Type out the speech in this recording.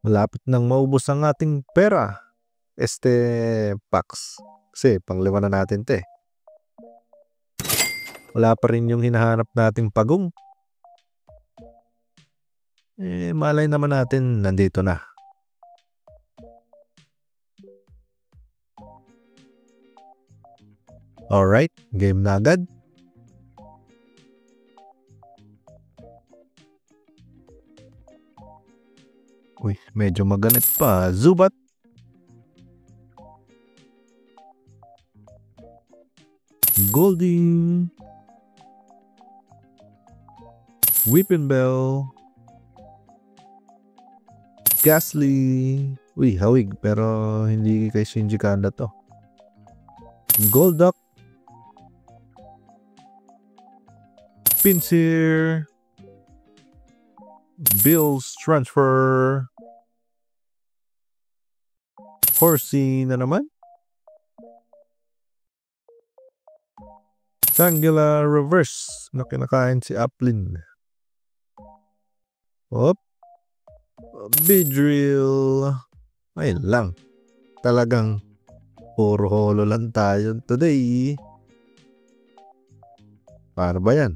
Malapit nang maubos ang ating pera. Pax. Kasi panglima na natin 'to, eh. Wala pa rin yung hinahanap nating pagong. Malay naman natin nandito na. Alright, game na agad. Uy, medyo maganit pa. Zubat. Golding. Whipping Bell. Gasly. Uy, hawig pero hindi kay Shinji Kanda to. Golduck. Pinsir. Bills transfer. Horsey na naman. Tangela reverse na kinakain si Aplin. Hop. Beedrill. Ay lang. Talagang puro holo lang tayo today. Paano ba yan?